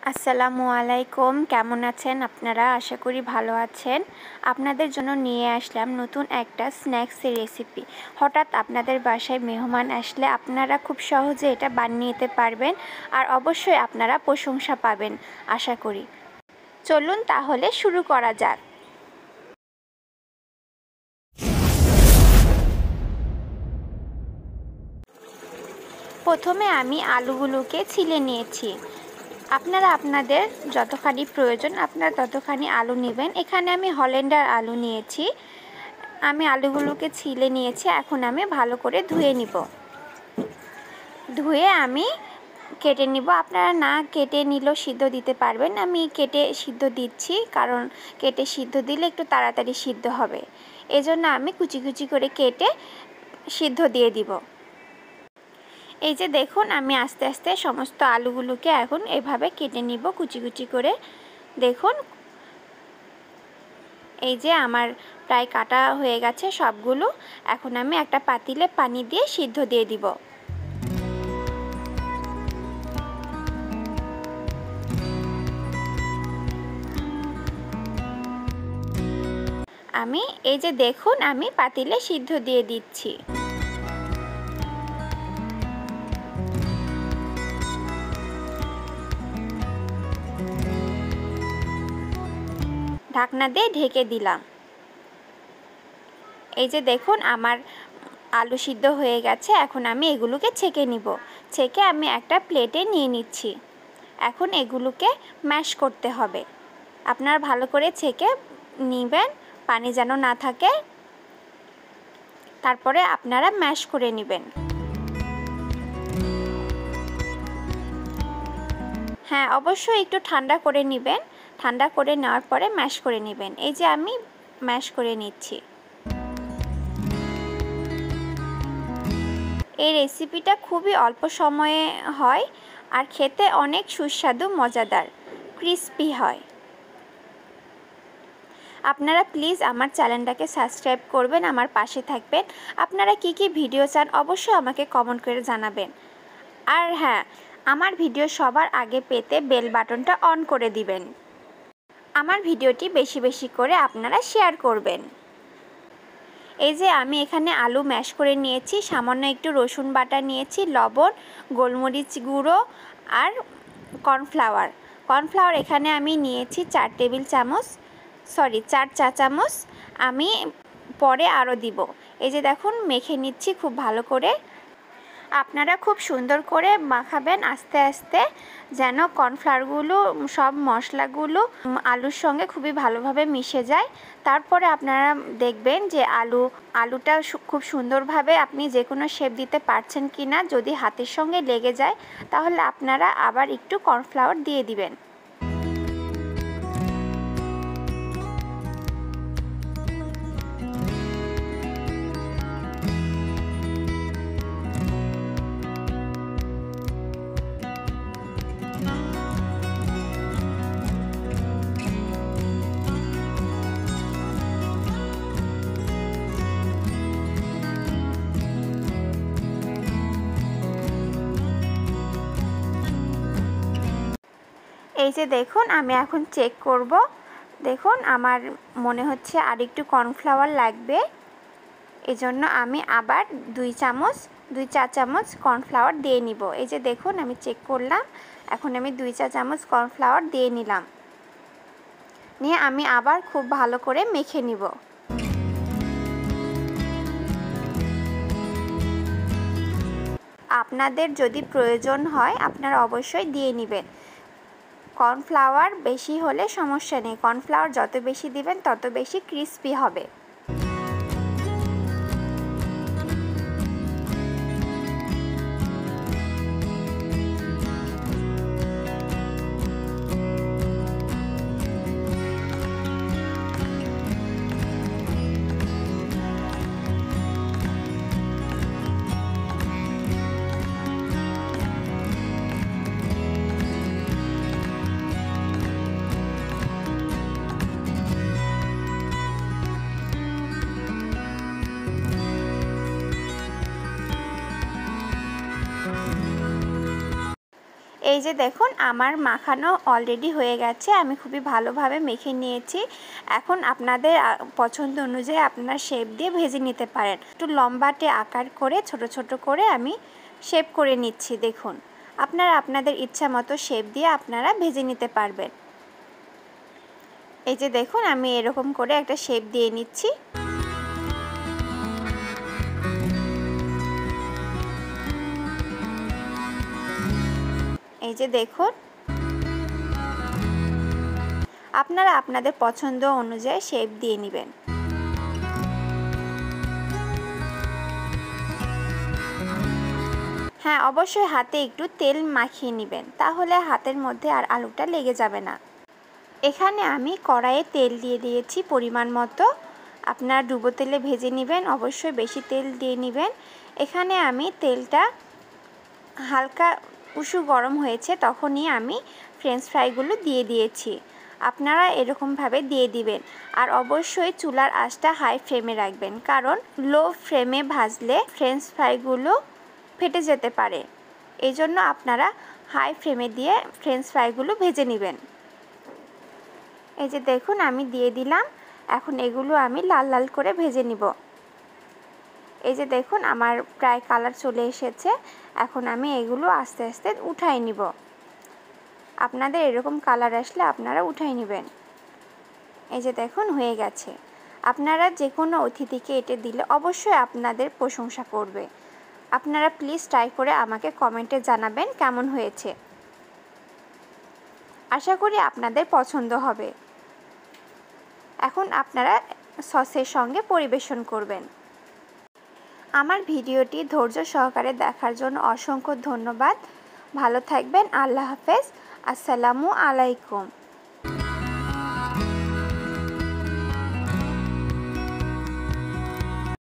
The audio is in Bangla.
আসসালামু আলাইকুম, কেমন আছেন আপনারা? আশা করি ভালো আছেন। আপনাদের জন্য নিয়ে আসলাম নতুন একটা স্ন্যাক্সের রেসিপি। হঠাৎ আপনাদের বাসায় মেহমান আসলে আপনারা খুব সহজে এটা বানিয়ে নিতে পারবেন, আর অবশ্যই আপনারা প্রশংসা পাবেন আশা করি। চলুন তাহলে শুরু করা যাক। প্রথমে আমি আলুগুলোকে ছিলে নিয়েছি। আপনারা আপনাদের যতখানি প্রয়োজন আপনারা ততখানি আলু নেবেন। এখানে আমি হল্যান্ডার আলু নিয়েছি। আমি আলুগুলোকে ছিলে নিয়েছি। এখন আমি ভালো করে ধুয়ে নিব। ধুয়ে আমি কেটে নিব। আপনারা না কেটে নিলেও সিদ্ধ দিতে পারবেন। আমি কেটে সিদ্ধ দিচ্ছি, কারণ কেটে সিদ্ধ দিলে একটু তাড়াতাড়ি সিদ্ধ হবে। এজন্য আমি কুচি কুচি করে কেটে সিদ্ধ দিয়ে দিব। এই যে দেখুন, আমি আস্তে আস্তে সমস্ত আলুগুলোকে এখন এভাবে কেটে নিব কুচি কুচি করে। দেখুন, এই যে আমার প্রায় কাটা হয়ে গেছে সবগুলো। এখন আমি একটা পাতিলে পানি দিয়ে সিদ্ধ দিয়ে দিব। এই যে দেখুন, আমি পাতিলে সিদ্ধ দিয়ে দিচ্ছি। ঢাকনা দিয়ে ঢেকে দিলাম। এই যে দেখুন, আমার আলু সিদ্ধ হয়ে গেছে। এখন আমি এগুলোকে ছেঁকে নিব। ছেঁকে আমি একটা প্লেটে নিয়ে নিচ্ছি। এখন এগুলোকে ম্যাশ করতে হবে। আপনারা ভালো করে ছেঁকে নেবেন, পানি যেন না থাকে। তারপরে আপনারা ম্যাশ করে নেবেন। হ্যাঁ, অবশ্যই একটু ঠান্ডা করে নেবেন। ঠান্ডা করে নেওয়ার পরে ম্যাশ করে নেবেন। এই যে আমি ম্যাশ করে নিচ্ছি। এই রেসিপিটা খুবই অল্প সময়ে হয়, আর খেতে অনেক সুস্বাদু, মজাদার, ক্রিস্পি হয়। আপনারা প্লিজ আমার চ্যানেলটাকে সাবস্ক্রাইব করবেন, আমার পাশে থাকবেন। আপনারা কি কি ভিডিও চান অবশ্যই আমাকে কমেন্ট করে জানাবেন। আর হ্যাঁ, আমার ভিডিও সবার আগে পেতে বেল বাটনটা অন করে দিবেন। আমার ভিডিওটি বেশি বেশি করে আপনারা শেয়ার করবেন। এই যে আমি এখানে আলু ম্যাশ করে নিয়েছি, সামান্য একটু রসুন বাটা নিয়েছি, লবণ, গোলমরিচ গুঁড়ো আর কর্নফ্লাওয়ার এখানে আমি নিয়েছি 4 চা চামচ। আমি পরে আরও দিব। এই যে দেখুন, মেখে নিচ্ছি খুব ভালো করে। আপনারা খুব সুন্দর করে মাখাবেন আস্তে আস্তে, যেন কর্নফ্লাওয়ারগুলো, সব মশলাগুলো আলুর সঙ্গে খুবই ভালোভাবে মিশে যায়। তারপরে আপনারা দেখবেন যে আলুটা খুব সুন্দরভাবে আপনি যে কোনো শেপ দিতে পারছেন কি না। যদি হাতের সঙ্গে লেগে যায় তাহলে আপনারা আবার একটু কর্নফ্লাওয়ার দিয়ে দিবেন। এই যে দেখুন, আমি এখন চেক করব। দেখুন, আমার মনে হচ্ছে আর একটু কর্নফ্লাওয়ার লাগবে। এজন্য আমি আবার 2 চা চামচ কর্নফ্লাওয়ার দিয়ে নিব। এই যে দেখুন, আমি চেক করলাম। এখন আমি 2 চা চামচ কর্নফ্লাওয়ার দিয়ে নিলাম। নিয়ে আমি আবার খুব ভালো করে মেখে নিব। আপনাদের যদি প্রয়োজন হয় আপনারা অবশ্যই দিয়ে নেবেন। কর্নফ্লাওয়ার বেশি হলে সমস্যা নেই। কর্নফ্লাওয়ার যত বেশি দিবেন তত বেশি ক্রিস্পি হবে। এই যে দেখুন আমার মাখানো অলরেডি হয়ে গেছে, আমি খুবই ভালোভাবে মেখে নিয়েছি। এখন আপনাদের পছন্দ অনুযায়ী আপনারা শেপ দিয়ে ভেজে নিতে পারেন। একটু লম্বাটে আকার করে ছোট ছোট করে আমি শেপ করে নিচ্ছি। দেখুন আপনারা আপনাদের ইচ্ছা মতো শেপ দিয়ে আপনারা ভেজে নিতে পারবেন। এই যে দেখুন আমি এরকম করে একটা শেপ দিয়ে নিচ্ছি। এই যে দেখুন আপনারা আপনাদের পছন্দ অনুযায়ী শেপ দিয়ে নেবেন। হ্যাঁ, অবশ্যই হাতে একটু তেল মাখিয়ে নেবেন, তাহলে হাতের মধ্যে আর আলুটা লেগে যাবে না। এখানে আমি কড়াইয়ে তেল দিয়ে দিয়েছি পরিমাণ মতো। আপনারা ডুবো তেলে ভেজে নেবেন, অবশ্যই বেশি তেল দিয়ে নেবেন। এখানে আমি তেলটা হালকা উষু গরম হয়েছে তখনই আমি ফ্রেঞ্চ ফ্রাইগুলো দিয়ে দিয়েছি। আপনারা এরকমভাবে দিয়ে দিবেন। আর অবশ্যই চুলার আঁচটা হাই ফ্লেমে রাখবেন, কারণ লো ফ্লেমে ভাজলে ফ্রেঞ্চ ফ্রাইগুলো ফেটে যেতে পারে। এই জন্য আপনারা হাই ফ্লেমে দিয়ে ফ্রেঞ্চ ফ্রাইগুলো ভেজে নেবেন। এই যে দেখুন আমি দিয়ে দিলাম। এখন এগুলো আমি লাল লাল করে ভেজে নিব। এই যে দেখুন আমার প্রায় কালার চলে এসেছে। এখন আমি এগুলো আস্তে আস্তে উঠাই নিব। আপনাদের এরকম কালার আসলে আপনারা উঠাই নেবেন। এই যে দেখুন হয়ে গেছে। আপনারা যে কোনো অতিথিকে এটা দিলে অবশ্যই আপনাদের প্রশংসা করবে। আপনারা প্লিজ ট্রাই করে আমাকে কমেন্টে জানাবেন কেমন হয়েছে। আশা করি আপনাদের পছন্দ হবে। এখন আপনারা সসের সঙ্গে পরিবেশন করবেন। আমার ভিডিওটি ধৈর্য সহকারে দেখার জন্য অসংখ্য ধন্যবাদ। ভালো থাকবেন। আল্লাহ হাফেজ। আসসালামু আলাইকুম।